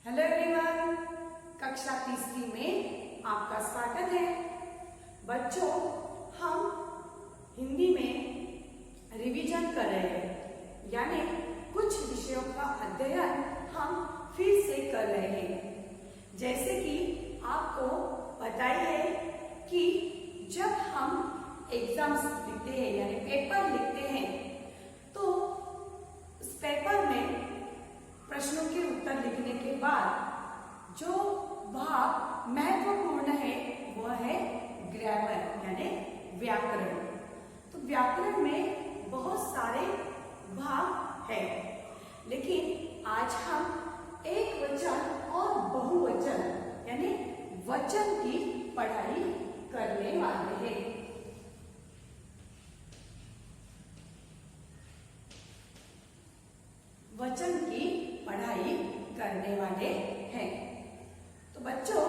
Hello everyone, कक्षा तीसरी में आपका स्वागत है। बच्चों, हम हिंदी में रिवीजन कर रहे हैं, यानी कुछ विषयों का अध्ययन हम फिर से कर रहे हैं। जैसे कि आपको पता ही है कि जब हम एग्जाम्स लिखते हैं यानी पेपर लिखते हैं तो उस पेपर में प्रश्नों के उत्तर लिखने के बाद जो भाग महत्वपूर्ण है वह है ग्रामर यानी व्याकरण। तो व्याकरण में बहुत सारे भाग हैं, लेकिन आज हम एक वचन और बहुवचन यानी वचन की पढ़ाई करने वाले हैं। वचन की पढ़ाई करने वाले हैं। तो बच्चों,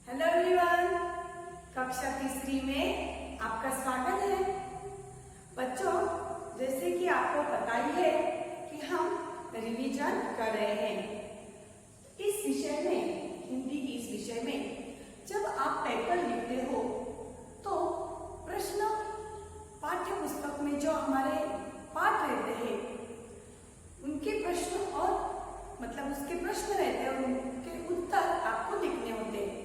हेलो एवरीवन, कक्षा तीसरी में आपका स्वागत है। बच्चों, जैसे कि आपको पता ही है कि हम रिवीजन कर रहे हैं। इस विषय में, हिंदी की इस विषय में जब आप पेपर लिखते हो तो प्रश्न पाठ्य पुस्तक में जो हमारे पाठ रहते हैं उनके प्रश्न और उसके प्रश्न रहते हैं और उनके उत्तर आपको लिखने होते हैं।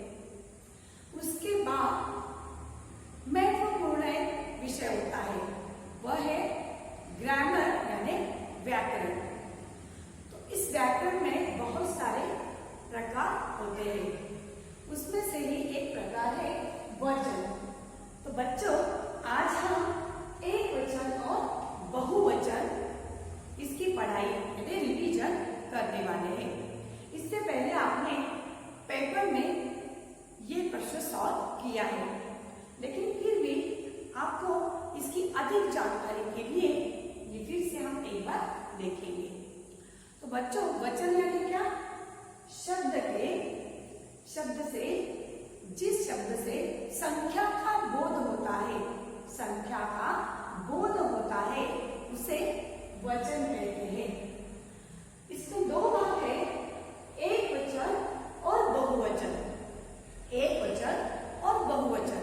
उसके बाद महत्वपूर्ण विषय होता है, वह है ग्रामर यानी व्याकरण। तो इस व्याकरण में बहुत सारे प्रकार होते हैं, उसमें से ही एक प्रकार है वचन। तो बच्चों, आज हम एक वचन और बहुवचन इसकी पढ़ाई यानी रिवीजन करने वाले हैं। इससे पहले आपने पेपर में ये प्रश्न सॉल्व किया है, लेकिन फिर भी आपको इसकी अधिक जानकारी के लिए ये फिर से हम एक बार देखेंगे। तो बच्चों, वचन यानी क्या? शब्द से जिस शब्द से संख्या का बोध होता है, संख्या का बोध होता है उसे वचन कहते हैं। इसमें दो भाग है, एक वचन और बहुवचन। एक वचन और बहुवचन।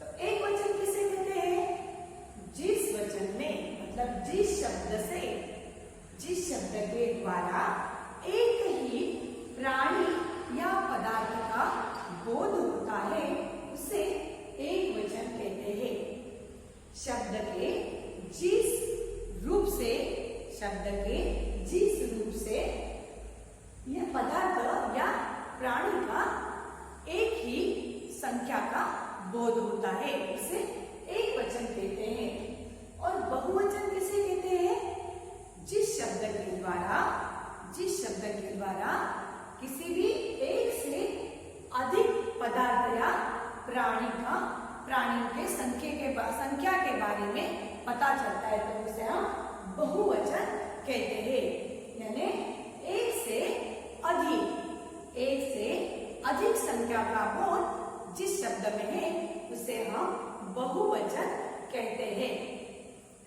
तो एक वचन किसे कहते हैं? जिस वचन में जिस शब्द के द्वारा एक ही प्राणी या पदार्थ का बोध होता है उसे एक वचन कहते हैं। शब्द के जिस रूप से यह पदार्थ या प्राणी का एक ही संख्या का बोध होता है उसे एक वचन कहते हैं। और बहुवचन किसे कहते हैं? जिस शब्द के द्वारा किसी भी एक से अधिक पदार्थ या प्राणियों के संख्या के बारे में पता चलता है तो उसे हम बहुवचन कहते हैं। यानी एक से अधिक संख्या का बोध जिस शब्द में है उसे हम बहुवचन कहते हैं।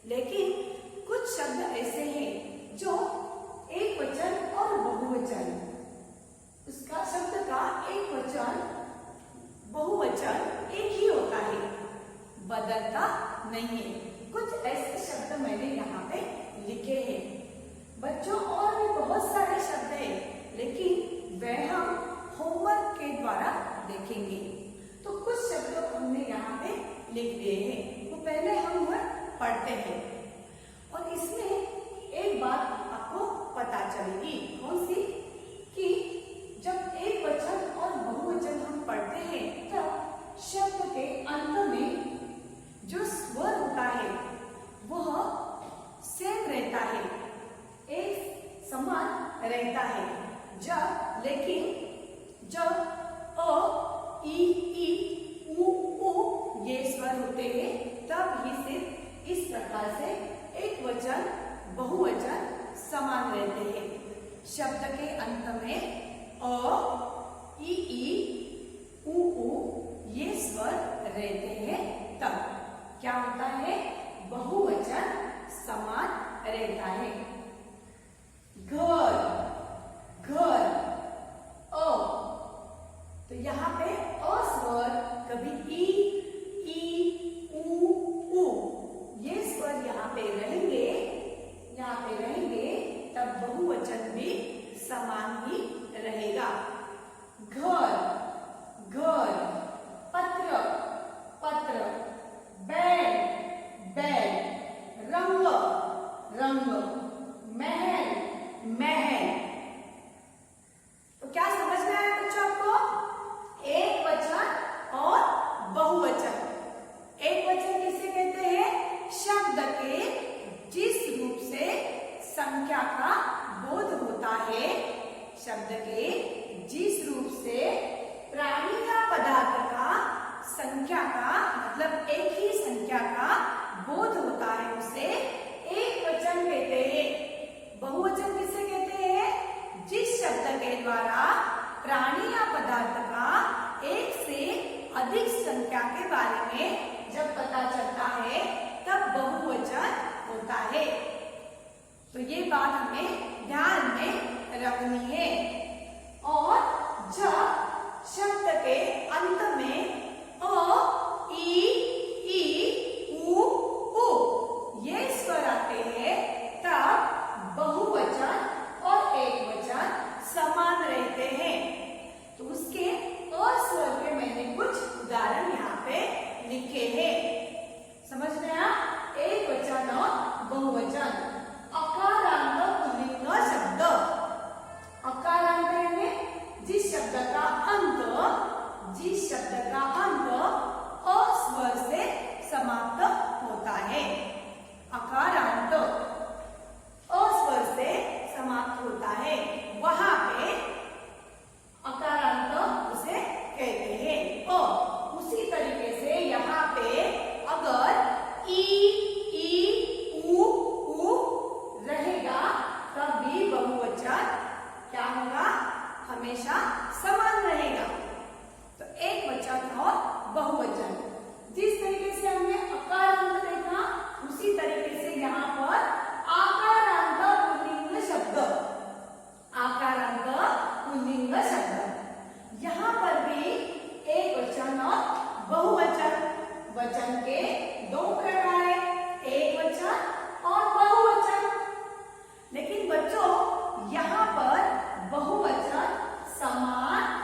लेकिन कुछ शब्द ऐसे हैं जो एक वचन और बहुवचन, उसका शब्द का एक वचन बहुवचन एक ही होता है, बदलता नहीं है। कुछ ऐसे शब्द मैंने यहाँ पे लिखे हैं। बच्चों, और भी बहुत सारे शब्द हैं, लेकिन वह हम होमवर्क के द्वारा देखेंगे। तो कुछ शब्द हमने यहाँ पे लिख दिए हैं, तो पहले हम वह पढ़ते हैं। और इसमें एक बात आपको पता चलेगी, कौन सी? कि जब एक वचन और बहुवचन हम पढ़ते हैं तब शब्द के अंत में जो स्वर होता है वह सेम रहता है, एक समान रहता है। लेकिन जब अ, ई, उ ये स्वर होते हैं तब ही सिर्फ इस प्रकार से एक वचन बहुवचन समान रहते हैं। शब्द के अंत में अ, ई, उ ये स्वर रहते हैं तब क्या होता है, बहुवचन समान रहता है। घर, घर, अ, तो यहाँ पे अ स्वर कभी ई, उ ये स्वर यहाँ पे रहेंगे तब बहुवचन भी समान ही रहेगा। घर, घर, पत्र, पत्र, बेड, बेड, रंग, रंग, महल, महल। तो क्या समझ में आया बच्चों आपको? एक वचन और बहुवचन। एक वचन किसे कहते हैं? शब्द के जिस रूप से संख्या का बोध होता है, शब्द के जिस रूप से प्राणी या पदार्थ का संख्या का मतलब एक ही संख्या का बोध होता है, उसे एक वचन कहते हैं। बहुवचन किसे कहते हैं? जिस शब्द के द्वारा प्राणी या पदार्थ का एक से अधिक संख्या के बारे में जब पता चलता है तब बहुवचन होता है। तो ये बात हमें ध्यान में रखनी है। और जब शब्द के अंत में अ, ई, उ ये स्वर आते हैं तब बहुवचन और एक वचन समान रहते हैं। तो उसके अ स्वर के मैंने कुछ उदाहरण यहाँ पे लिखे हैं, समझ में आया? एक वचन और बहुवचन। अकारांत पुल्लिंग शब्द, अकारांत यानी जिस शब्द का अंत अ स्वर से समाप्त होता है। अकारांत अ स्वर से समाप्त होता है, वहां पे अकारांत उसे कहते हैं। उसी तरीके से यहाँ पे अगर ई, उ रहेगा तब भी बहुवचन क्या होगा? हमेशा समान रहेगा। तो एक वचन और बहुवचन, जिस तरीके से हमने अकारांत देखा उसी तरीके से यहाँ पर आकारांत पुल्लिंग शब्द, आकारांत पुल्लिंग शब्द, यहाँ पर भी एक वचन और बहुवचन। वचन के दो प्रकार है, एक वचन और बहुवचन। लेकिन बच्चों यहाँ पर बहुवचन समान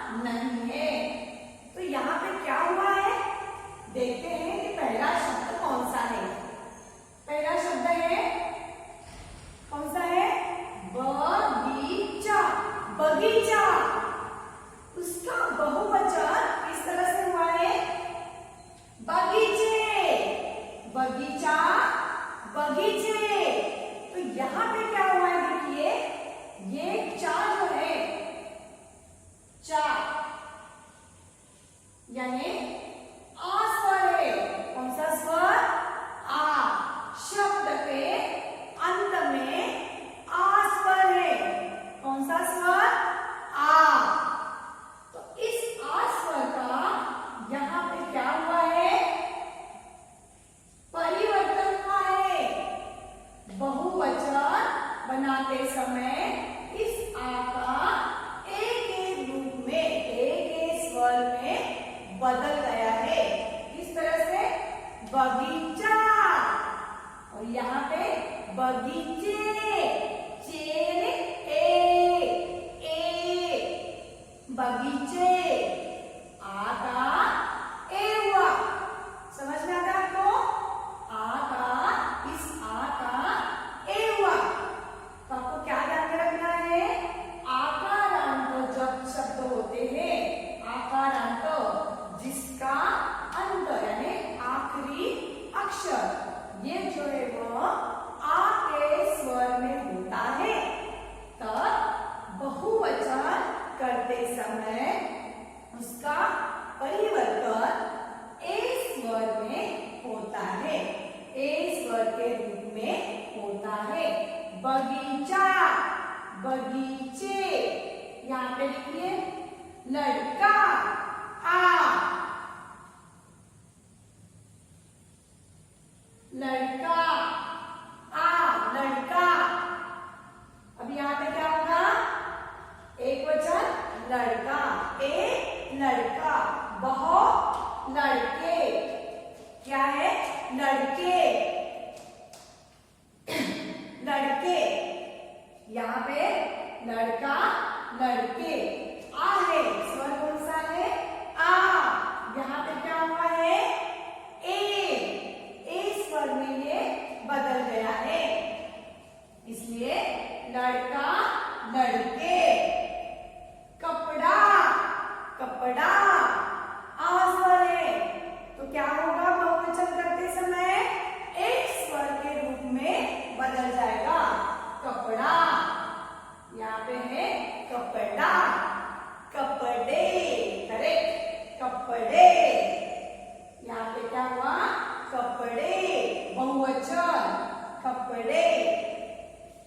करते समय उसका परिवर्तन ए स्वर में होता है, ए स्वर के रूप में होता है। बगीचा, बगीचे, यहाँ पे लिखिए लड़का, आ, लड़का, आ, लड़का। अब यहाँ पे क्या होगा? एक वचन लड़का, ए लड़का, बहुत लड़के, क्या है? लड़के, लड़के, यहाँ पे लड़का, लड़के। आ है, स्वर कौन सा है? आ। यहाँ पे क्या हुआ है? ए स्वर में ये बदल गया है, इसलिए लड़का, लड़के। कपड़ा, कपड़ा, आ स्वर है, तो क्या होगा? बहुवचन करते समय एक स्वर के रूप में बदल जाएगा, कपड़ा। यहाँ पे है कपड़ा, कपड़े, करेक्ट, कपड़े। यहाँ पे क्या हुआ? कपड़े, बहुवचन, कपड़े।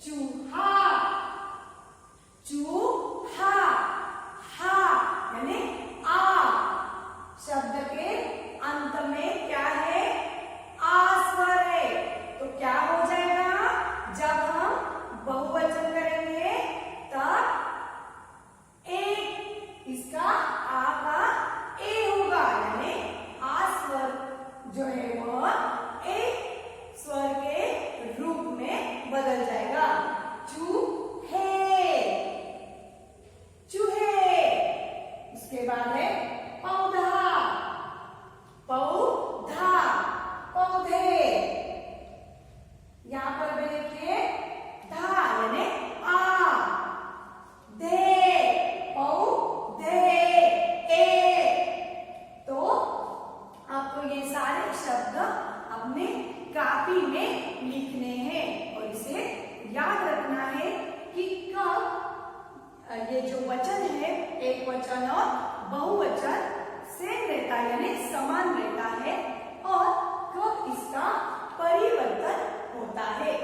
चूहा, चूहा, हा यानी आ, शब्द के अंत में क्या है? आ स्वर है, तो क्या हो जाएगा? जब हम बहुवचन करेंगे तब इसका आ का ए होगा, यानी आ स्वर जो है वह ए स्वर के रूप में बदल जाएगा। चूहे, चूहे। उसके बाद है पौधा, पौधा, पौधे। यहाँ पर भी देखिए धा यानी आ, दे, पौधे, ए। तो आपको ये सारे शब्द अपने कापी में लिखने हैं और इसे याद रखना है कि कब ये जो वचन है, एक वचन और बहुवचन सेम रहता है यानी समान रहता है, और कब इसका परिवर्तन होता है।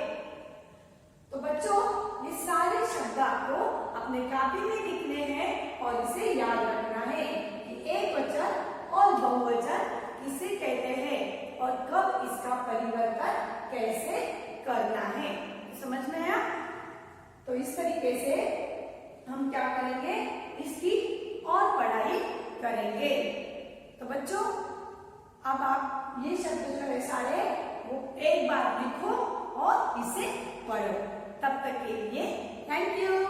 तो बच्चों, ये सारे शब्द आपको अपने कापी में लिखने हैं और इसे याद रखना है कि एक वचन और बहुवचन किसे कहते हैं और कब इसका परिवर्तन कैसे करना है। समझ में आया? तो इस तरीके से हम क्या करेंगे? इसकी और पढ़ाई करेंगे। तो बच्चों, अब आप ये शब्द जो है सारे वो एक बार लिखो और इसे पढ़ो। तब तक के लिए थैंक यू।